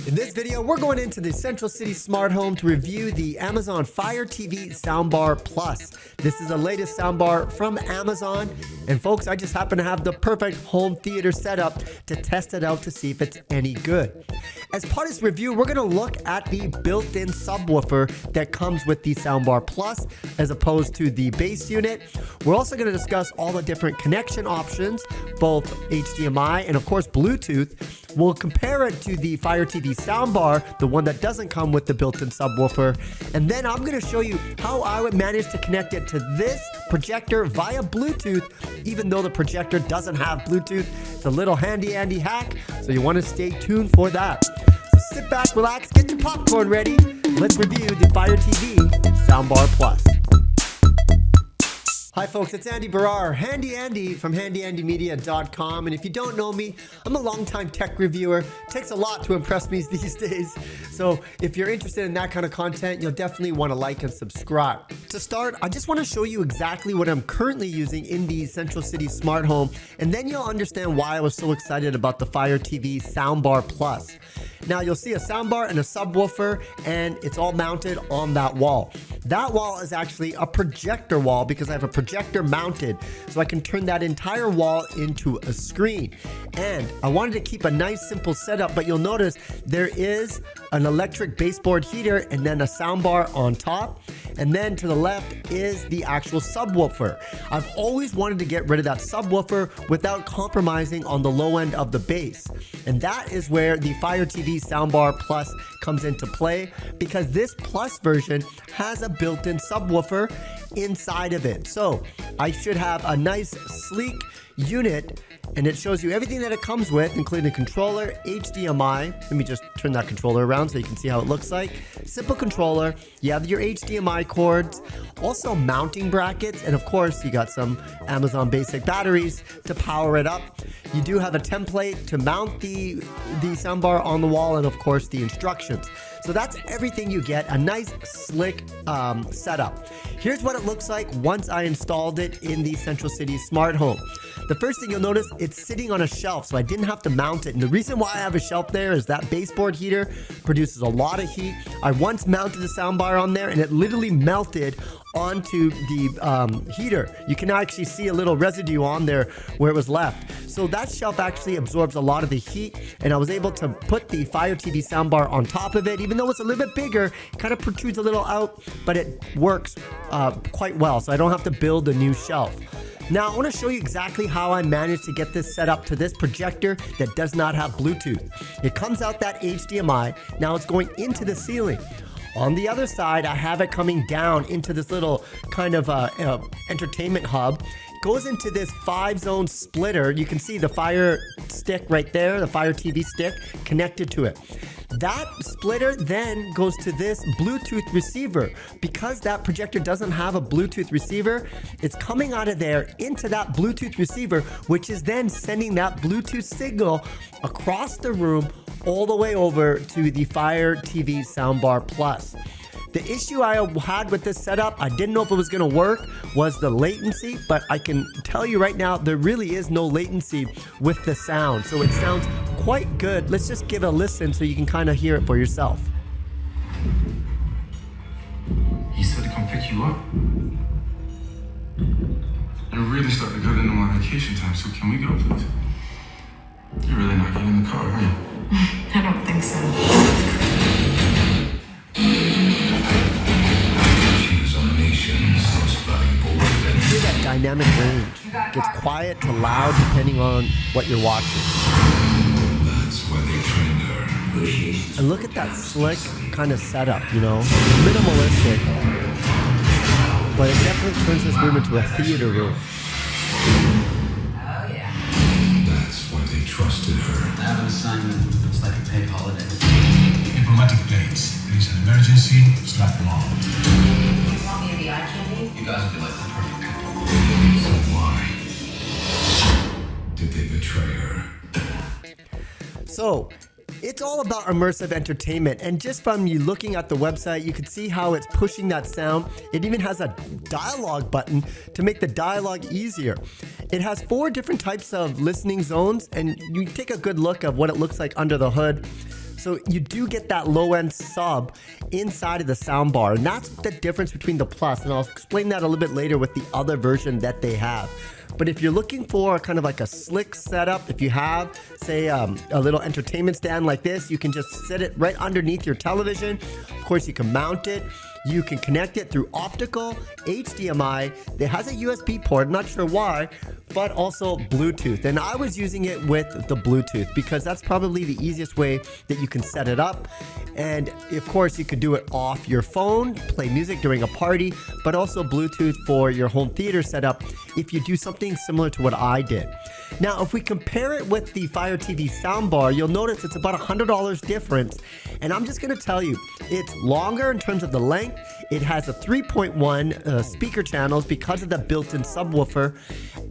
In this video, we're going into the Central City Smart Home to review the Amazon Fire TV Soundbar Plus. This is the latest soundbar from Amazon. And folks, I just happen to have the perfect home theater setup to test it out to see if it's any good. As part of this review, we're going to look at the built-in subwoofer that comes with the Soundbar Plus as opposed to the base unit. We're also going to discuss all the different connection options, both HDMI and of course Bluetooth. We'll compare it to the Fire TV Soundbar, the one that doesn't come with the built-in subwoofer. And then I'm going to show you how I would manage to connect it to this projector via Bluetooth, even though the projector doesn't have Bluetooth. It's a little handy hack, so you want to stay tuned for that. So sit back, relax, get your popcorn ready. Let's review the Fire TV Soundbar Plus. Hi folks, it's Andy Baryer, Handy Andy from handyandymedia.com. And if you don't know me, I'm a longtime tech reviewer. It takes a lot to impress me these days. So if you're interested in that kind of content, you'll definitely want to like and subscribe. To start, I just want to show you exactly what I'm currently using in the Central City Smart Home, and then you'll understand why I was so excited about the Fire TV Soundbar Plus. Now you'll see a soundbar and a subwoofer, and it's all mounted on that wall. That wall is actually a projector wall because I have a projector mounted, so I can turn that entire wall into a screen. And I wanted to keep a nice simple setup, but you'll notice there is an electric baseboard heater and then a soundbar on top. And then to the left is the actual subwoofer. I've always wanted to get rid of that subwoofer without compromising on the low end of the bass. And that is where the Fire TV Soundbar Plus comes into play, because this Plus version has a built-in subwoofer inside of it. So I should have a nice sleek unit, and it shows you everything that it comes with, including a controller, HDMI. Let me just turn that controller around so you can see how it looks like. Simple controller. You have your HDMI cords, also mounting brackets, and of course you got some Amazon basic batteries to power it up. You do have a template to mount the soundbar on the wall, and of course the instructions. So that's everything you get, a nice slick setup. Here's what it looks like once I installed it in the Central City Smart Home. The first thing you'll notice, it's sitting on a shelf, so I didn't have to mount it. And the reason why I have a shelf there is that baseboard heater produces a lot of heat. I once mounted the soundbar on there and it literally melted onto the heater. You can actually see a little residue on there where it was left. So that shelf actually absorbs a lot of the heat, and I was able to put the Fire TV soundbar on top of it. Even though it's a little bit bigger, it kind of protrudes a little out, but it works quite well, so I don't have to build a new shelf. Now, I want to show you exactly how I managed to get this set up to this projector that does not have Bluetooth. It comes out that HDMI. Now it's going into the ceiling. On the other side, I have it coming down into this little kind of entertainment hub. It goes into this 5-zone splitter. You can see the Fire stick right there, the Fire TV stick connected to it. That splitter then goes to this Bluetooth receiver. Because that projector doesn't have a Bluetooth receiver, it's coming out of there into that Bluetooth receiver, which is then sending that Bluetooth signal across the room all the way over to the Fire TV Soundbar Plus. The issue I had with this setup, I didn't know if it was going to work, was the latency, but I can tell you right now, there really is no latency with the sound. So it sounds quite good. Let's just give it a listen so you can kind of hear it for yourself. He said to come pick you up. I'm really starting to cut into my vacation time, so can we go, please? You're really not getting in the car, are you? I don't think so. Hear that dynamic range. Gets quiet to loud depending on what you're watching. That's why they trained her. And look at that slick kind of setup, you know, minimalistic, but it definitely turns this room into a theater room. Oh yeah. That's why they trusted her. I have an assignment. It's like a paid holiday. Diplomatic planes. There's an emergency. Slap them on. You want me to be actually? You guys would be like the perfect couple. So why did they betray her? So it's all about immersive entertainment, and just from you looking at the website, you can see how it's pushing that sound. It even has a dialogue button to make the dialogue easier. It has 4 different types of listening zones, and you take a good look of what it looks like under the hood. So you do get that low-end sub inside of the soundbar, and that's the difference between the Plus, and I'll explain that a little bit later with the other version that they have. But if you're looking for kind of like a slick setup, if you have, say, a little entertainment stand like this, you can just sit it right underneath your television. Of course, you can mount it. You can connect it through optical, HDMI. It has a USB port, I'm not sure why, but also Bluetooth. And I was using it with the Bluetooth because that's probably the easiest way that you can set it up. And of course, you could do it off your phone, play music during a party, but also Bluetooth for your home theater setup if you do something similar to what I did. Now, if we compare it with the Fire TV soundbar, you'll notice it's about $100 difference. And I'm just gonna tell you, it's longer in terms of the length. It has a 3.1 speaker channels because of the built-in subwoofer.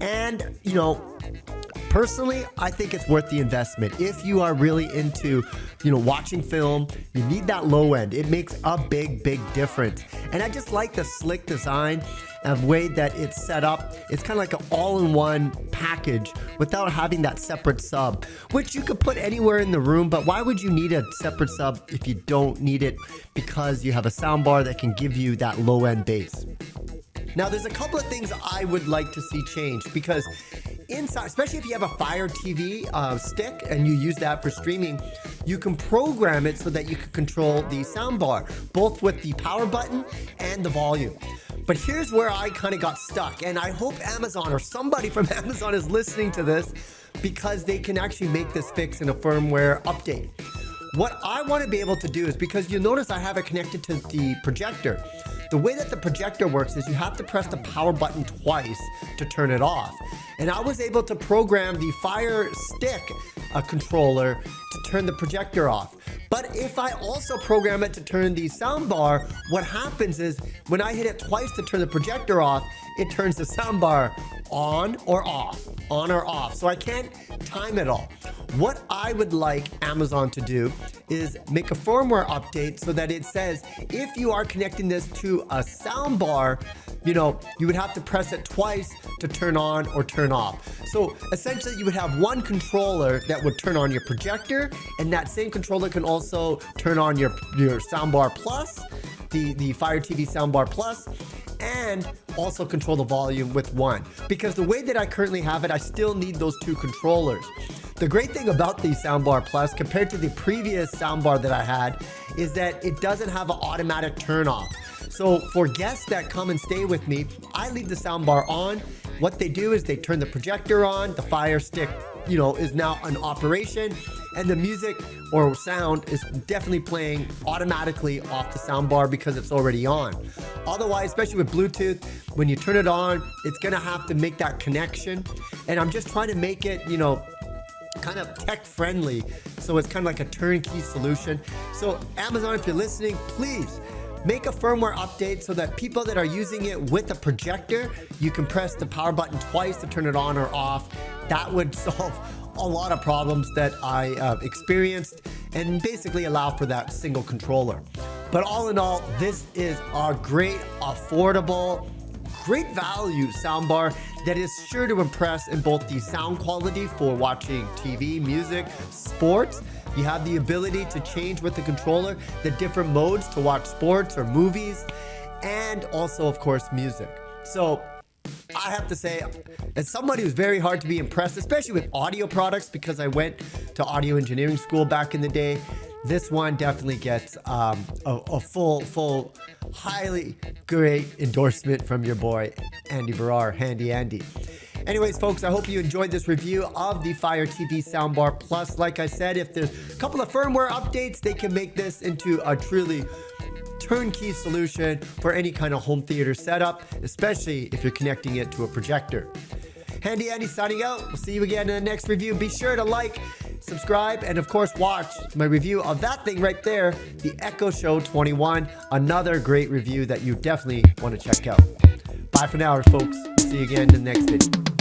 And, you know, personally, I think it's worth the investment. If you are really into, watching film, you need that low end. It makes a big, big difference. And I just like the slick design and way that it's set up. It's kind of like an all-in-one package without having that separate sub, which you could put anywhere in the room, but why would you need a separate sub if you don't need it? Because you have a soundbar that can give you that low-end bass. Now, there's a couple of things I would like to see changed because inside, especially if you have a Fire TV stick and you use that for streaming, you can program it so that you can control the soundbar, both with the power button and the volume. But here's where I kind of got stuck, and I hope Amazon or somebody from Amazon is listening to this because they can actually make this fix in a firmware update. What I want to be able to do is, because you'll notice I have it connected to the projector. The way that the projector works is you have to press the power button twice to turn it off. And I was able to program the Fire Stick controller to turn the projector off. But if I also program it to turn the soundbar, what happens is when I hit it twice to turn the projector off, it turns the soundbar on or off, on or off. So I can't time it all. What I would like Amazon to do is make a firmware update so that it says if you are connecting this to a soundbar, you would have to press it twice to turn on or turn off. So essentially you would have one controller that would turn on your projector, and that same controller can also turn on your Soundbar Plus, the Fire TV Soundbar Plus, and also control the volume with one. Because the way that I currently have it, I still need those two controllers. The great thing about the Soundbar Plus compared to the previous soundbar that I had is that it doesn't have an automatic turn off. So for guests that come and stay with me, I leave the soundbar on. What they do is they turn the projector on, the Fire Stick, is now in operation, and the music or sound is definitely playing automatically off the soundbar because it's already on. Otherwise, especially with Bluetooth, when you turn it on, it's gonna have to make that connection. And I'm just trying to make it, kind of tech friendly, so it's kind of like a turnkey solution. So Amazon, if you're listening, please make a firmware update so that people that are using it with a projector, you can press the power button twice to turn it on or off. That would solve a lot of problems that I experienced and basically allow for that single controller. But all in all, this is a great, affordable, great value soundbar that is sure to impress in both the sound quality for watching TV, music, sports. You have the ability to change with the controller the different modes to watch sports or movies, and also, of course, music. So I have to say, as somebody who's very hard to be impressed, especially with audio products, because I went to audio engineering school back in the day, this one definitely gets a full, highly great endorsement from your boy, Andy Baryer, Handy Andy. Anyways, folks, I hope you enjoyed this review of the Fire TV Soundbar Plus. Like I said, if there's a couple of firmware updates, they can make this into a truly turnkey solution for any kind of home theater setup, especially if you're connecting it to a projector. Handy Andy signing out. We'll see you again in the next review. Be sure to like, subscribe, and of course watch my review of that thing right there, the Echo Show 21. Another great review that you definitely want to check out. Bye for now, folks. See you again in the next video.